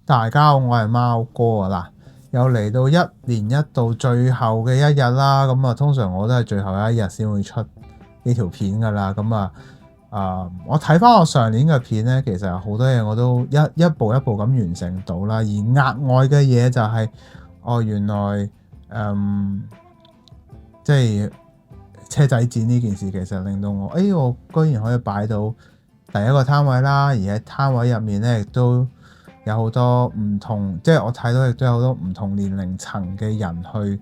大家好，我係貓哥啊！嗱，又嚟到一年一度最後嘅一日啦，咁啊，通常我都係最後一日先會出呢條片噶啦。咁我睇翻我上年嘅片咧，其實有好多嘢我都一步一步咁完成到啦。而額外嘅嘢就係，原來即係車仔展呢件事，其實令到我居然可以擺到第一個攤位啦，而喺攤位入面咧亦都有好多唔同，即係我睇到亦都有好多唔同年齡層嘅人去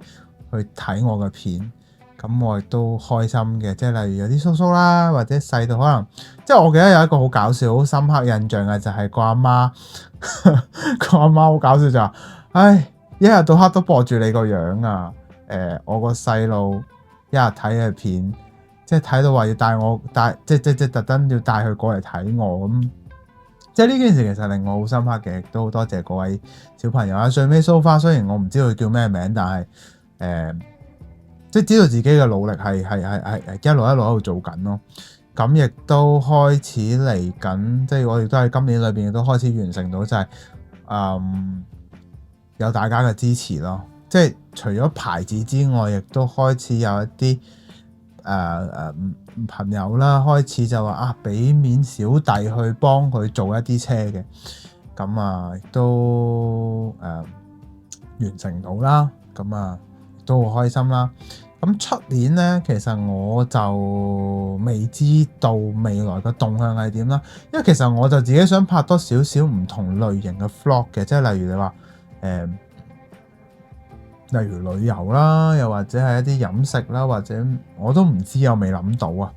睇我嘅片，咁我亦都開心嘅。即係例如有啲叔叔啦，或者細到可能，即係我記得有一個好搞笑、好深刻印象嘅就係個阿媽，個阿媽好搞笑就話：一日到黑都播住你個樣啊！我個細路一日睇嘅片，即係睇到話要即特登要帶佢過嚟睇我咁。即係呢件事其實令我好深刻嘅，亦都好多謝各位小朋友啊！最尾 so far，雖然我唔知佢叫咩名，但係即係知道自己嘅努力係一路喺度做緊咯。咁亦都開始嚟緊，即係我亦都喺今年裏邊亦都開始完成到，就係有大家嘅支持咯。即係除咗牌子之外，亦都開始有一啲朋友啦，開始就話俾面小弟去幫佢做一啲車嘅，咁亦都完成到啦，咁都好開心啦。咁出年咧，其實我就未知道未來嘅動向係點啦，因為其實我就自己想拍多少少唔同類型嘅 vlog 嘅，即係例如你話例如旅遊啦，又或者係一啲飲食啦，或者我都唔知，我未諗到啊。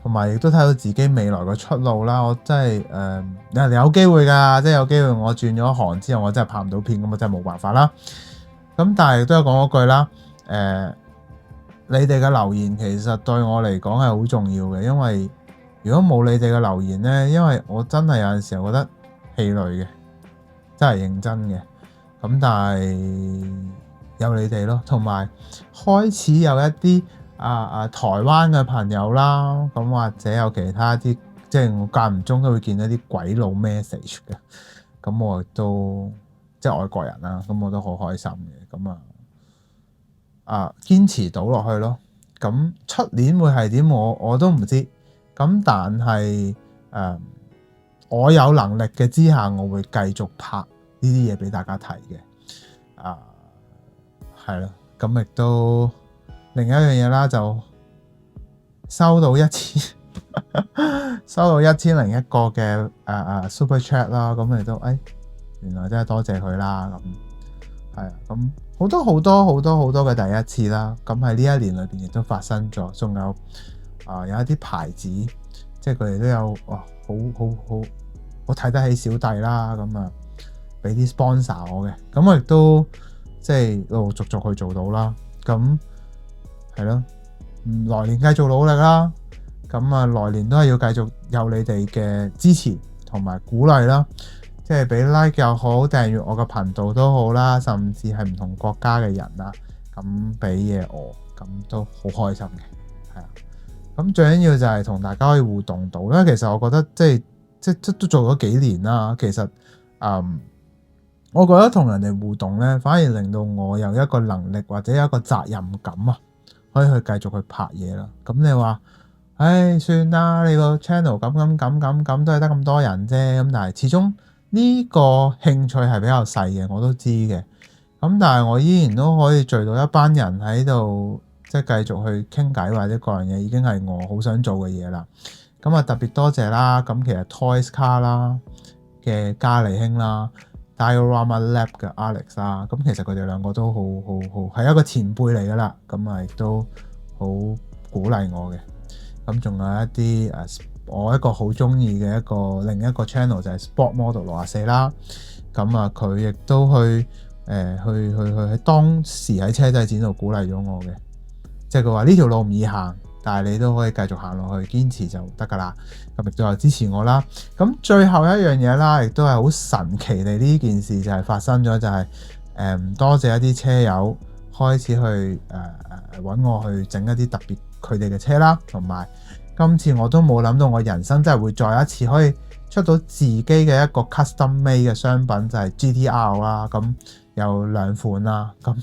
同埋亦都睇到自己未來嘅出路啦。我真係有機會㗎，即係有機會我轉咗行之後，我真係拍唔到片，咁我真係冇辦法啦。咁但係亦都有講嗰句啦，你哋嘅留言其實對我嚟講係好重要嘅，因為如果冇你哋嘅留言呢，因為我真係有陣時候覺得氣餒嘅，真係認真嘅。咁但係有你哋咯，同埋開始有一啲台灣嘅朋友啦，咁或者有其他啲，即係我間唔中都會見到啲鬼佬 message 嘅，咁我亦都即係外國人啦，咁我都好開心嘅，咁堅持到落去咯。咁出年會係點，我都唔知，咁但係我有能力嘅之下，我會繼續拍呢啲嘢俾大家睇嘅，係咯。咁亦都另一樣嘢啦，就收到1000個嘅super chat 啦，咁亦都原來真係多謝佢啦。咁係啊，咁好多嘅第一次啦。咁喺呢一年裏邊亦都發生咗，仲有有一啲牌子，即係佢哋都有好睇得起小弟啦。咁俾啲 sponsor 我嘅，咁我亦都即係陸陸續續去做到啦。咁係咯，來年繼續努力啦。咁來年都係要繼續有你哋嘅支持同埋鼓勵啦，即係俾 like 又好，訂閱我嘅頻道都好啦，甚至係唔同國家嘅人啦，咁俾嘢我，咁都好開心嘅，係啊。咁最緊要就係同大家可以互動到啦。其實我覺得即都做咗幾年啦，其實我覺得同人哋互動咧，反而令到我有一個能力或者有一個責任感啊，可以去繼續去拍嘢啦。咁你話，算啦，你個 channel 咁都係得咁多人啫。咁但係始終呢個興趣係比較細嘅，我都知嘅。咁但係我依然都可以聚到一班人喺度，即係繼續去傾偈或者各樣嘢，已經係我好想做嘅嘢啦。咁特別多謝啦。咁其實 Toys Car 啦嘅嘉利興啦，Diorama Lab 嘅 Alex 啦，咁其實佢哋兩個都好係一個前輩嚟噶啦，咁亦都好鼓勵我嘅。咁仲有一啲我一個好中意嘅另一個 channel 就係 Sport Model 64啦，咁佢亦都去喺當時喺車仔展度鼓勵咗我嘅，即係佢話呢條路唔易行，但係你都可以繼續行落去，堅持就得噶啦。咁亦都有支持我啦。咁最後一樣嘢啦，亦都係好神奇地呢件事就係發生咗，就係多謝一啲車友開始去揾我去整一啲特別佢哋嘅車啦，同埋今次我都冇諗到我人生真係會再一次可以出到自己嘅一個 custom made 嘅商品就係 GTR 啦，咁有兩款啦，咁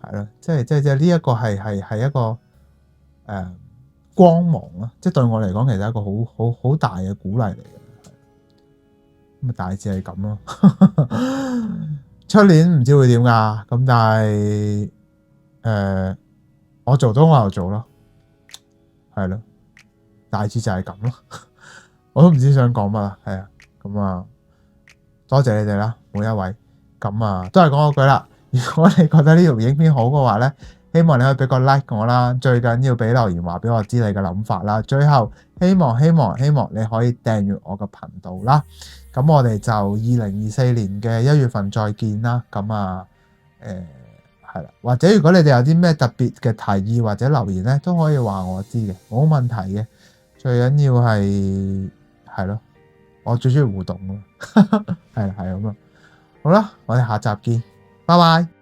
係咯，即係呢一個係一個光芒啦，即係對我嚟講其實係一個好大嘅鼓勵嚟嘅，咁啊大致係咁咯。出年唔知會點㗎，咁但係我做到我就做咯，係咯，大致就係咁咯。我都唔知想講乜啦，係啊，咁啊，多謝你哋啦，每一位，咁啊，都係講嗰句啦。如果你覺得呢條影片好嘅話咧，希望你可以俾個 like 我啦，最緊要俾留言話俾我知你嘅諗法啦。最後希望你可以訂閱我嘅頻道啦。咁我哋就2024年嘅1月份再見啦。咁啊，係啦，或者如果你哋有啲咩特別嘅提議或者留言咧，都可以話我知嘅，冇問題嘅。最緊要係咯，我最中意互動咯，係咁啊。好啦，我哋下集見，拜拜。